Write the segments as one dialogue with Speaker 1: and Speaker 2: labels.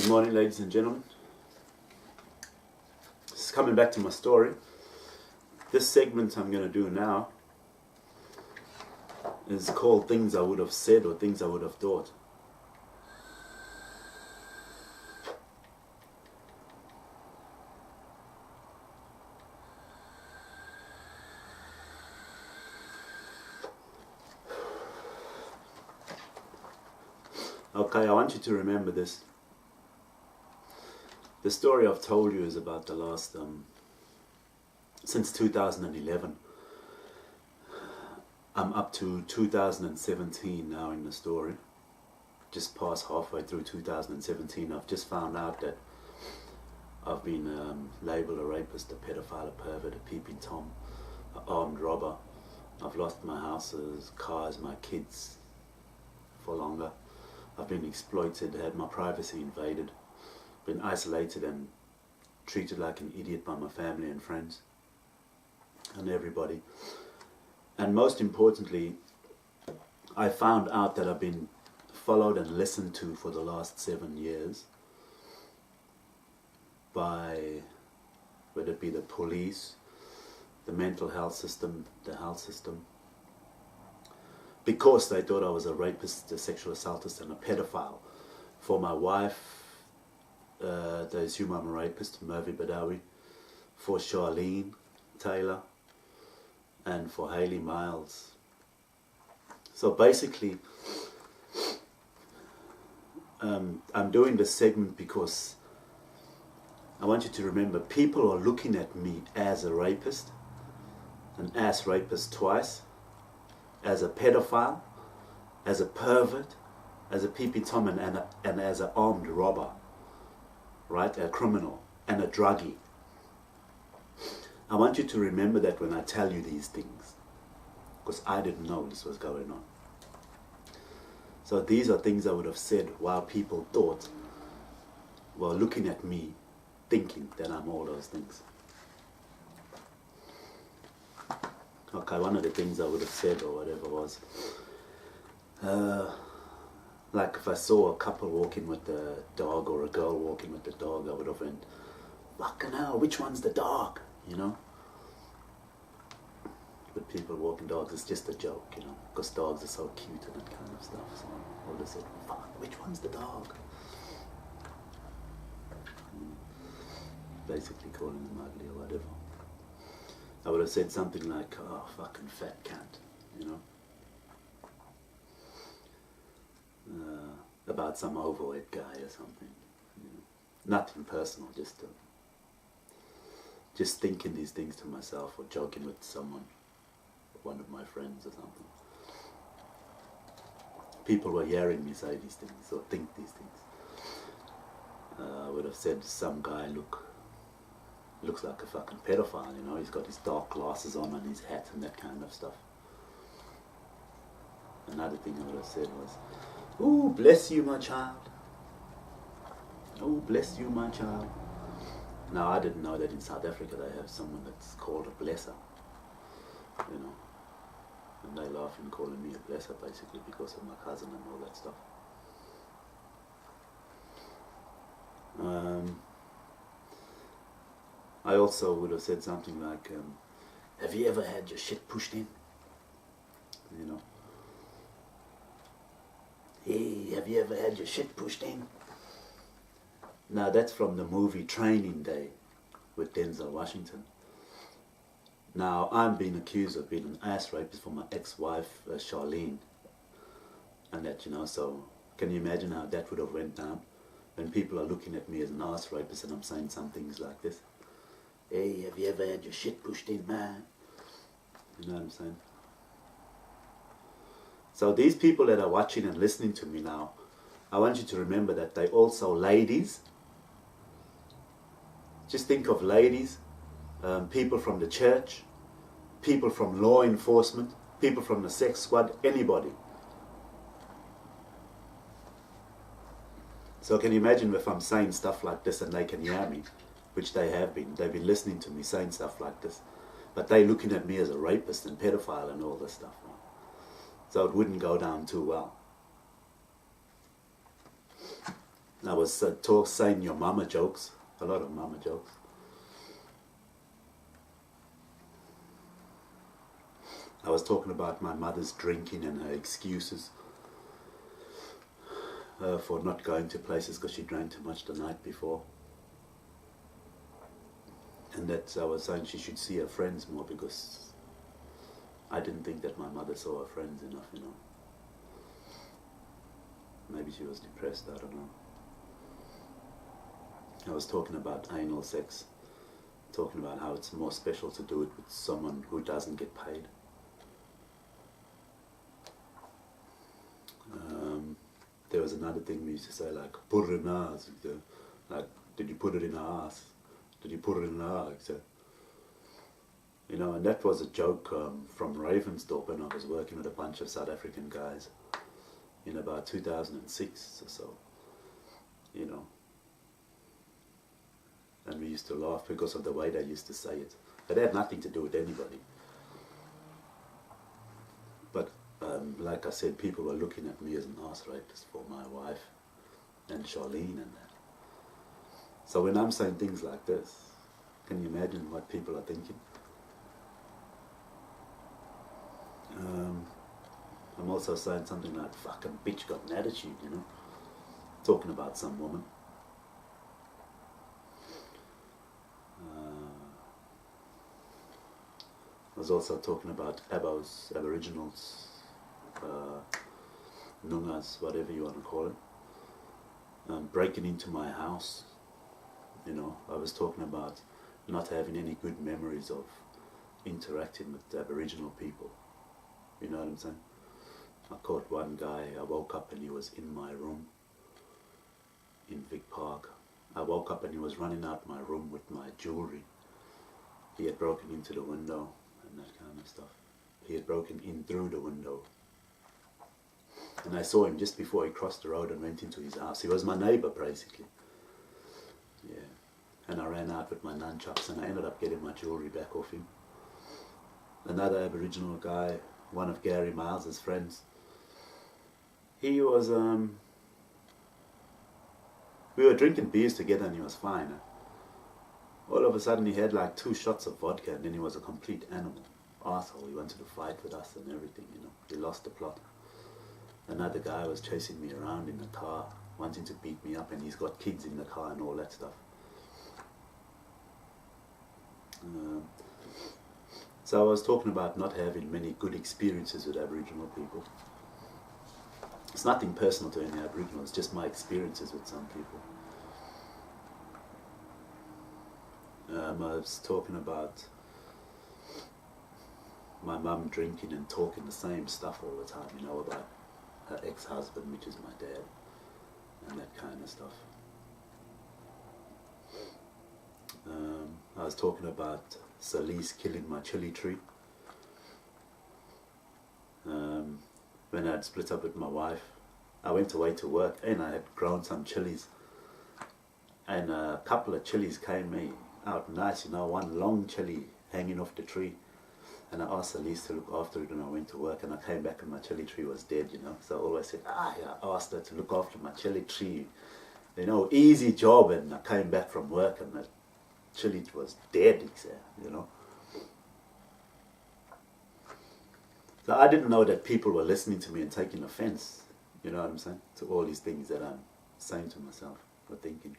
Speaker 1: Good morning, ladies and gentlemen. Just coming back to my story. This segment I'm going to do now is called Things I Would Have Said or Things I Would Have Thought. Okay, I want you to remember this. The story I've told you is about the last, since 2011. I'm up to 2017 now in the story. Just past halfway through 2017, I've just found out that I've been labelled a rapist, a pedophile, a pervert, a peeping Tom, an armed robber. I've lost my houses, cars, my kids for longer. I've been exploited, had my privacy invaded, been isolated and treated like an idiot by my family and friends and everybody. And most importantly, I found out that I've been followed and listened to for the last 7 years by, whether it be the police, the mental health system, the health system, because they thought I was a rapist, a sexual assaultist and a pedophile. For my wife, they assume I'm a rapist, Mervy Badawi. For Charlene Taylor, and for Hayley Miles. So basically, I'm doing this segment because I want you to remember, people are looking at me as a rapist, an ass rapist twice, as a pedophile, as a pervert, as a peeping Tom and as an armed robber, right? A criminal and a druggie. I want you to remember that when I tell you these things, because I didn't know this was going on. So these are things I would have said while people thought, were looking at me, thinking that I'm all those things. Okay, one of the things I would have said or whatever was, like if I saw a couple walking with the dog or a girl walking with the dog, I would have went, fucking hell, which one's the dog? You know? With people walking dogs, it's just a joke, you know, because dogs are so cute and that kind of stuff. So I would have said, fuck, which one's the dog? Basically calling them ugly or whatever. I would have said something like, oh, fucking fat cunt, you know? About some overweight guy or something. You know? Nothing personal, just thinking these things to myself or joking with someone, one of my friends or something. People were hearing me say these things or think these things. I would have said some guy looks like a fucking pedophile, you know, he's got his dark glasses on and his hat and that kind of stuff. Another thing I would have said was, ooh, bless you, my child. Oh, bless you, my child. Now, I didn't know that in South Africa they have someone that's called a blesser, you know, and they laugh and calling me a blesser basically because of my cousin and all that stuff. I also would have said something like, have you ever had your shit pushed in? You know. Hey, have you ever had your shit pushed in? Now that's from the movie Training Day with Denzel Washington. Now I'm being accused of being an ass rapist for my ex-wife Charlene. And that, you know, so can you imagine how that would have went down when people are looking at me as an ass rapist and I'm saying some things like this? Hey, have you ever had your shit pushed in, man? You know what I'm saying? So these people that are watching and listening to me now, I want you to remember that they're also ladies. Just think of ladies, people from the church, people from law enforcement, people from the sex squad, anybody. So can you imagine if I'm saying stuff like this and they can hear me? Which they have been. They've been listening to me saying stuff like this. But they're looking at me as a rapist and pedophile and all this stuff. So it wouldn't go down too well. I was saying your mama jokes, a lot of mama jokes. I was talking about my mother's drinking and her excuses for not going to places because she drank too much the night before. And that I was saying she should see her friends more because I didn't think that my mother saw her friends enough, you know. Maybe she was depressed, I don't know. I was talking about anal sex, talking about how it's more special to do it with someone who doesn't get paid. There was another thing we used to say, like, put it in her ass. Like, did you put it in her ass? Did you put it in her ass? You know, and that was a joke from Ravensthorpe when I was working with a bunch of South African guys in about 2006 or so, you know. And we used to laugh because of the way they used to say it. But it had nothing to do with anybody. But like I said, people were looking at me as an arse rapist for my wife and Charlene and that. So when I'm saying things like this, can you imagine what people are thinking? I'm also saying something like, fucking bitch got an attitude, you know, talking about some woman. I was also talking about Aboriginals, Noongas, whatever you want to call it, breaking into my house. You know, I was talking about not having any good memories of interacting with Aboriginal people. You know what I'm saying? I caught one guy, I woke up and he was in my room in Vic Park. I woke up and he was running out my room with my jewelry. He had broken into the window and that kind of stuff. He had broken in through the window. And I saw him just before he crossed the road and went into his house. He was my neighbor, basically. Yeah. And I ran out with my nunchucks and I ended up getting my jewelry back off him. Another Aboriginal guy, one of Gary Miles's friends, he was, we were drinking beers together and he was fine. All of a sudden he had like 2 shots of vodka and then he was a complete animal. Arsehole, he wanted to fight with us and everything, you know. He lost the plot. Another guy was chasing me around in the car, wanting to beat me up, and he's got kids in the car and all that stuff. So I was talking about not having many good experiences with Aboriginal people. It's nothing personal to any Aboriginal, it's just my experiences with some people. I was talking about my mum drinking and talking the same stuff all the time, you know, about her ex-husband, which is my dad, and that kind of stuff. I was talking about Celice killing my chilli tree. When I had split up with my wife, I went away to work and I had grown some chilies. And a couple of chilies came out nice, you know, one long chili hanging off the tree. And I asked Celice to look after it when I went to work, and I came back and my chili tree was dead, you know. So I always said, I asked her to look after my chili tree. You know, easy job, and I came back from work and the chili was dead, you know. So I didn't know that people were listening to me and taking offense, you know what I'm saying, to all these things that I'm saying to myself or thinking.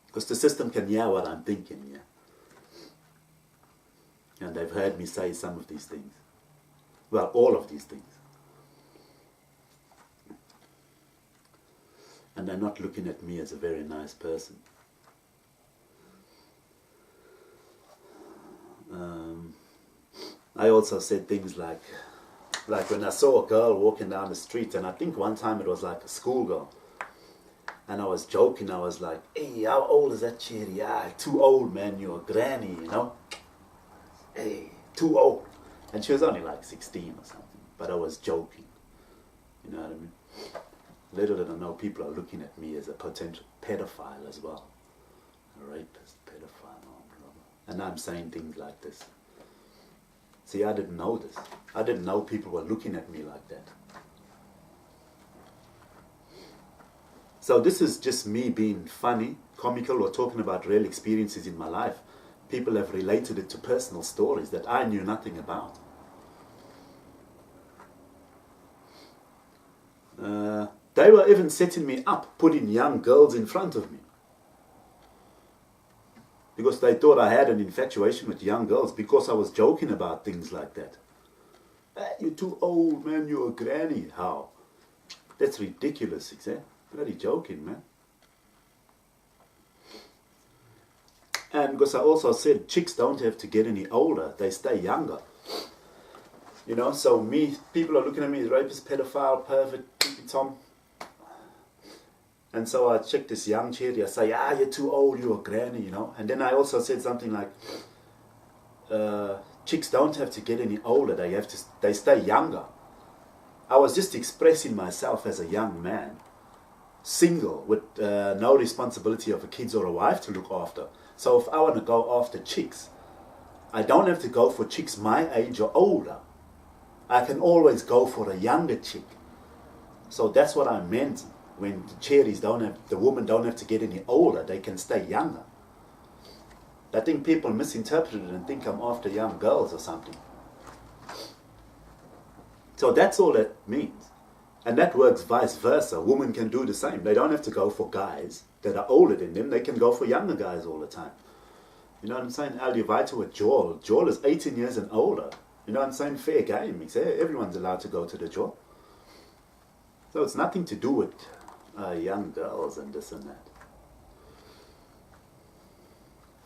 Speaker 1: Because the system can hear what I'm thinking, yeah. And they've heard me say some of these things. Well, all of these things. And they're not looking at me as a very nice person. I also said things like when I saw a girl walking down the street, and I think one time it was like a schoolgirl, and I was joking, I was like, hey, how old is that cherrie? Ah, too old, man, you're a granny, you know? Hey, too old. And she was only like 16 or something, but I was joking, you know what I mean? Little did I know, people are looking at me as a potential pedophile as well. A rapist, pedophile, and I'm saying things like this. See, I didn't know this. I didn't know people were looking at me like that. So this is just me being funny, comical, or talking about real experiences in my life. People have related it to personal stories that I knew nothing about. They were even setting me up, putting young girls in front of me. Because they thought I had an infatuation with young girls because I was joking about things like that. Hey, you're too old, man, you're a granny. How? That's ridiculous, eh? Bloody joking, man. And because I also said chicks don't have to get any older, they stay younger. You know, so people are looking at me as rapist, pedophile, pervert, Tom. And so I check this young cherry, I say, you're too old, you're a granny, you know. And then I also said something like, chicks don't have to get any older, they stay younger. I was just expressing myself as a young man, single, with no responsibility of a kids or a wife to look after. So if I want to go after chicks, I don't have to go for chicks my age or older. I can always go for a younger chick. So that's what I meant when the women don't have to get any older, they can stay younger. I think people misinterpret it and think I'm after young girls or something. So that's all it means. And that works vice versa. Women can do the same. They don't have to go for guys that are older than them. They can go for younger guys all the time. You know what I'm saying? Al Vita with Joel. Joel is 18 years and older. You know what I'm saying? Fair game. Everyone's allowed to go to the Joel. So it's nothing to do with young girls and this and that.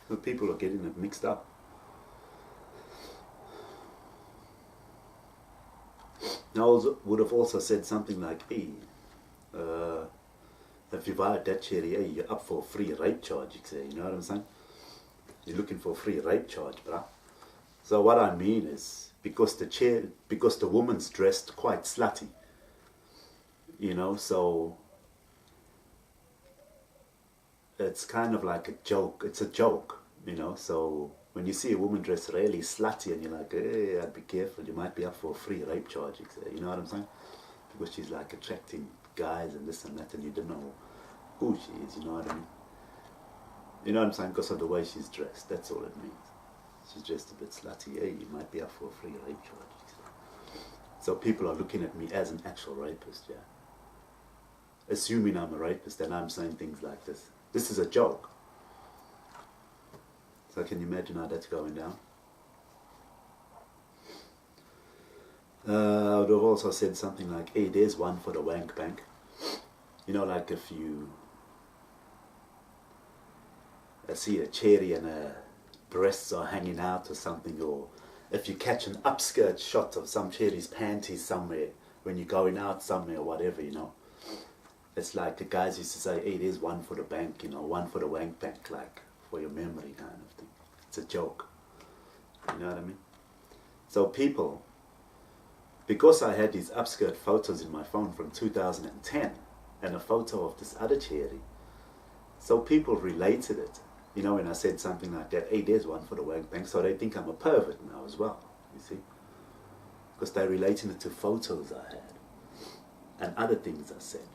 Speaker 1: So people are getting it mixed up. I would have also said something like, hey, if you buy that cherry, hey, you're up for a free rape charge, you know what I'm saying? You're looking for a free rape charge, bruh. So what I mean is, because the woman's dressed quite slutty, you know, so it's kind of like a joke. It's a joke, you know, so when you see a woman dressed really slutty and you're like, hey, I'd be careful, you might be up for a free rape charge, you know what I'm saying? Because she's like attracting guys and this and that, and you don't know who she is, you know what I mean? You know what I'm saying? Because of the way she's dressed, that's all it means. She's dressed a bit slutty, hey, you might be up for a free rape charge. So people are looking at me as an actual rapist, yeah. Assuming I'm a rapist and I'm saying things like this. This is a joke. So can you imagine how that's going down? I would have also said something like, hey, there's one for the wank bank. You know, like if you see a cherry and her breasts are hanging out or something, or if you catch an upskirt shot of some cherry's panties somewhere when you're going out somewhere or whatever, you know. It's like the guys used to say, hey, there's one for the bank, you know, one for the wank bank, like for your memory kind of thing. It's a joke. You know what I mean? So people, because I had these upskirt photos in my phone from 2010 and a photo of this other cherry, so people related it. You know, when I said something like that, hey, there's one for the wank bank, so they think I'm a pervert now as well, you see? Because they're relating it to photos I had and other things I said.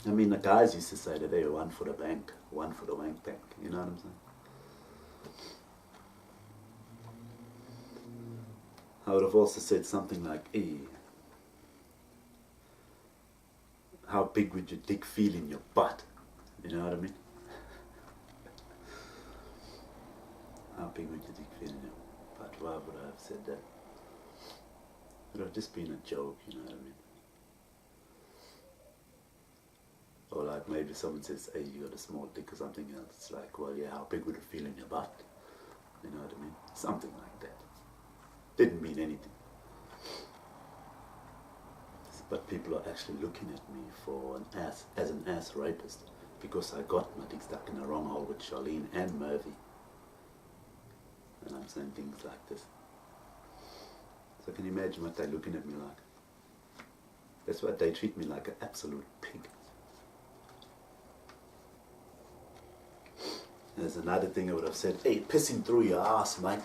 Speaker 1: I mean, the guys used to say that they were one for the bank, one for the wank bank, you know what I'm saying? I would have also said something like, hey, how big would your dick feel in your butt? You know what I mean? How big would your dick feel in your butt? Why would I have said that? It would have just been a joke, you know what I mean? Or like maybe someone says, hey, you got a small dick or something else. It's like, well, yeah, how big would it feel in your butt? You know what I mean? Something like that. Didn't mean anything. But people are actually looking at me for an ass, as an ass rapist, because I got my dick stuck in the wrong hole with Charlene and Murphy. And I'm saying things like this. So can you imagine what they're looking at me like? That's why they treat me like an absolute pig. There's another thing I would have said, hey, pissing through your ass, mate.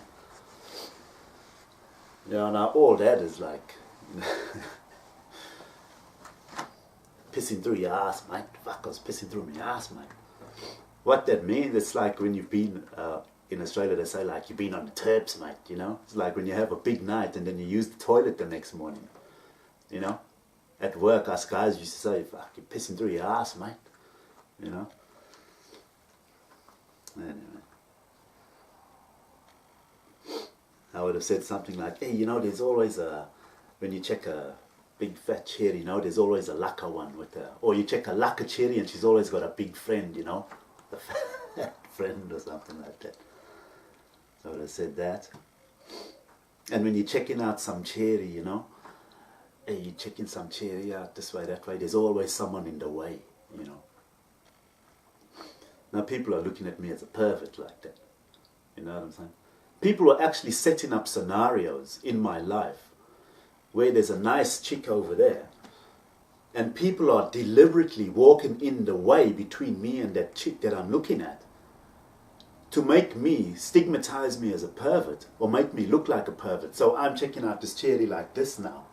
Speaker 1: You know, now all that is like, pissing through your ass, mate. Fuck, I was pissing through my ass, mate. What that means, it's like when you've been, in Australia they say like, you've been on the terps, mate, you know. It's like when you have a big night and then you use the toilet the next morning, you know. At work, us guys used to say, fuck, you're pissing through your ass, mate, you know. Anyway. I would have said something like, hey, you know, there's always a, when you check a big fat cherry, you know, there's always a lukka one with a, or you check a lukka cherry and she's always got a big friend, you know, a fat friend or something like that. So I would have said that. And when you're checking out some cherry, you know, hey, you're checking some cherry out this way, that way, there's always someone in the way, you know. Now people are looking at me as a pervert like that, you know what I'm saying? People are actually setting up scenarios in my life where there's a nice chick over there and people are deliberately walking in the way between me and that chick that I'm looking at to make me, stigmatize me as a pervert or make me look like a pervert. So I'm checking out this cherry like this now.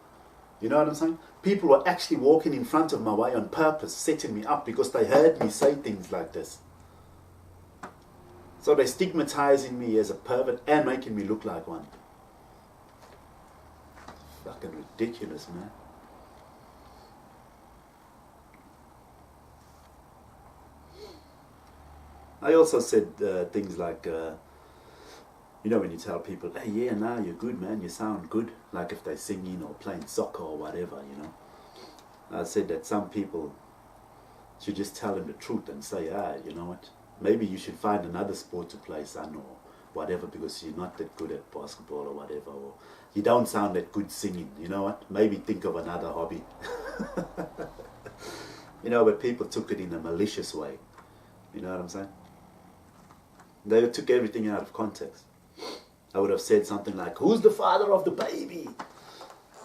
Speaker 1: You know what I'm saying? People are actually walking in front of my way on purpose, setting me up because they heard me say things like this. So they're stigmatizing me as a pervert and making me look like one. Fucking ridiculous, man. I also said things like, you know, when you tell people, hey, yeah, nah, you're good, man, you sound good. Like if they're singing or playing soccer or whatever, you know. I said that some people should just tell them the truth and say, you know what? Maybe you should find another sport to play, son, or whatever, because you're not that good at basketball or whatever, or you don't sound that good singing, you know what? Maybe think of another hobby. You know, but people took it in a malicious way. You know what I'm saying? They took everything out of context. I would have said something like, who's the father of the baby?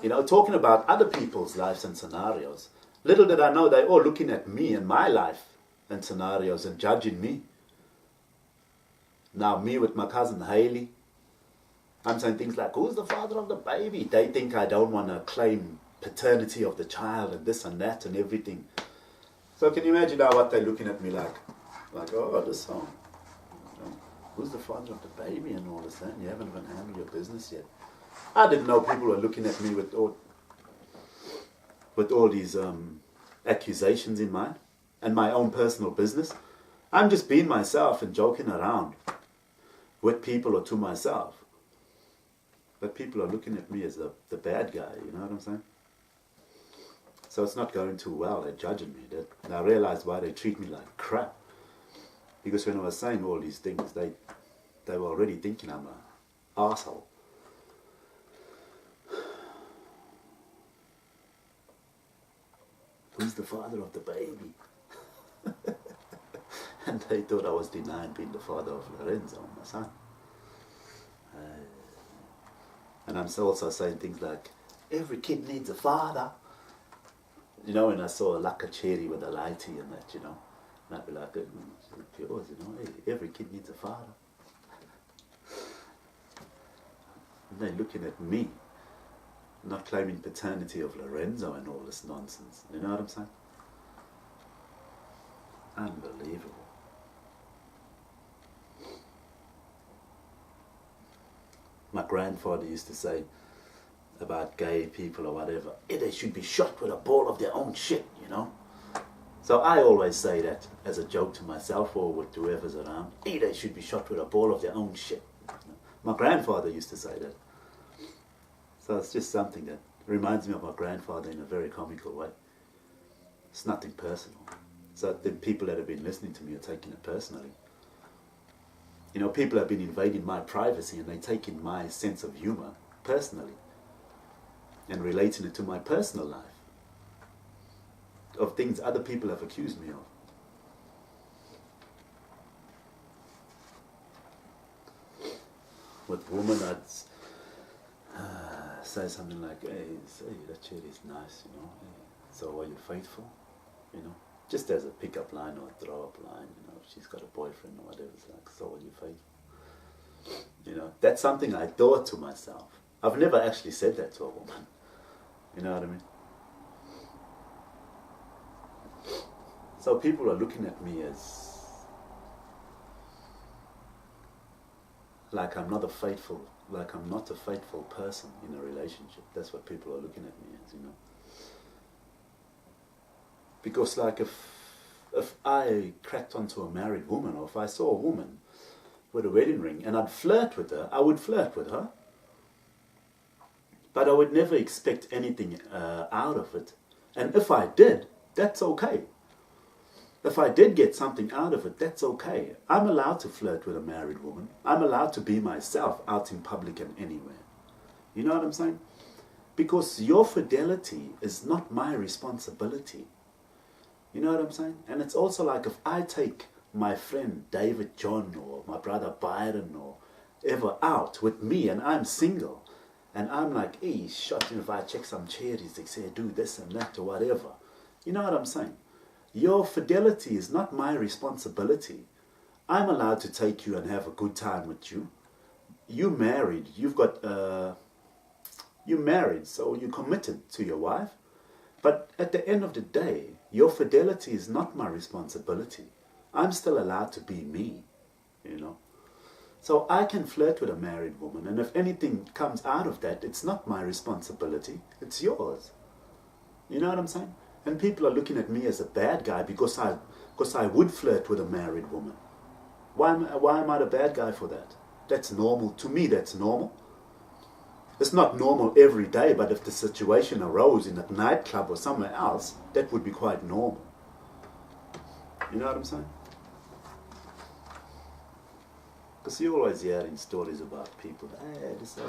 Speaker 1: You know, talking about other people's lives and scenarios. Little did I know they're all looking at me and my life and scenarios and judging me. Now me with my cousin Haley, I'm saying things like, who's the father of the baby? They think I don't want to claim paternity of the child and this and that and everything. So can you imagine now what they're looking at me like? Like, oh, this song. Who's the father of the baby and all this that? You haven't even handled your business yet. I didn't know people were looking at me with all these accusations in mind. And my own personal business. I'm just being myself and joking around with people or to myself. But people are looking at me as the bad guy, you know what I'm saying? So it's not going too well, they're judging me. And I realized why they treat me like crap. Because when I was saying all these things, they were already thinking I'm an arsehole. Who's the father of the baby? And they thought I was denying being the father of Lorenzo, my son. And I'm also saying things like, every kid needs a father. You know, when I saw a lukka cherry with a lighty and that, you know, and I'd be like, it's yours, you know, hey, every kid needs a father. And they're looking at me, not claiming paternity of Lorenzo and all this nonsense. You know what I'm saying? Unbelievable. My grandfather used to say about gay people or whatever, hey, they should be shot with a ball of their own shit, you know. So I always say that as a joke to myself or with whoever's around, hey, they should be shot with a ball of their own shit. My grandfather used to say that. So it's just something that reminds me of my grandfather in a very comical way. It's nothing personal. So the people that have been listening to me are taking it personally. You know, people have been invading my privacy and they're taking my sense of humor personally and relating it to my personal life of things other people have accused me of. With women, I'd say something like, hey, that cherry is nice, you know. Hey, so are you faithful? You know, just as a pick-up line or a throw-up line, you know, if she's got a boyfriend or whatever, it's like, so are you faithful? You know, that's something I thought to myself. I've never actually said that to a woman. You know what I mean? So people are looking at me as like I'm not a faithful person in a relationship. That's what people are looking at me as, you know. Because like if I cracked onto a married woman, or if I saw a woman with a wedding ring and I'd flirt with her, I would flirt with her. But I would never expect anything out of it. And if I did, that's okay. If I did get something out of it, that's okay. I'm allowed to flirt with a married woman. I'm allowed to be myself out in public and anywhere. You know what I'm saying? Because your fidelity is not my responsibility. You know what I'm saying? And it's also like if I take my friend David John or my brother Byron or ever out with me and I'm single and I'm like, hey, shot, if I check some cherries, they say do this and that or whatever. You know what I'm saying? Your fidelity is not my responsibility. I'm allowed to take you and have a good time with you. You married, you're married, so you're committed to your wife. But at the end of the day, your fidelity is not my responsibility. I'm still allowed to be me, you know. So I can flirt with a married woman, and if anything comes out of that, it's not my responsibility, it's yours. You know what I'm saying? And people are looking at me as a bad guy because I would flirt with a married woman. Why am I the bad guy for that? That's normal. To me, that's normal. It's not normal every day, but if the situation arose in a nightclub or somewhere else, that would be quite normal. You know what I'm saying? Because you're always hearing stories about people. Hey, this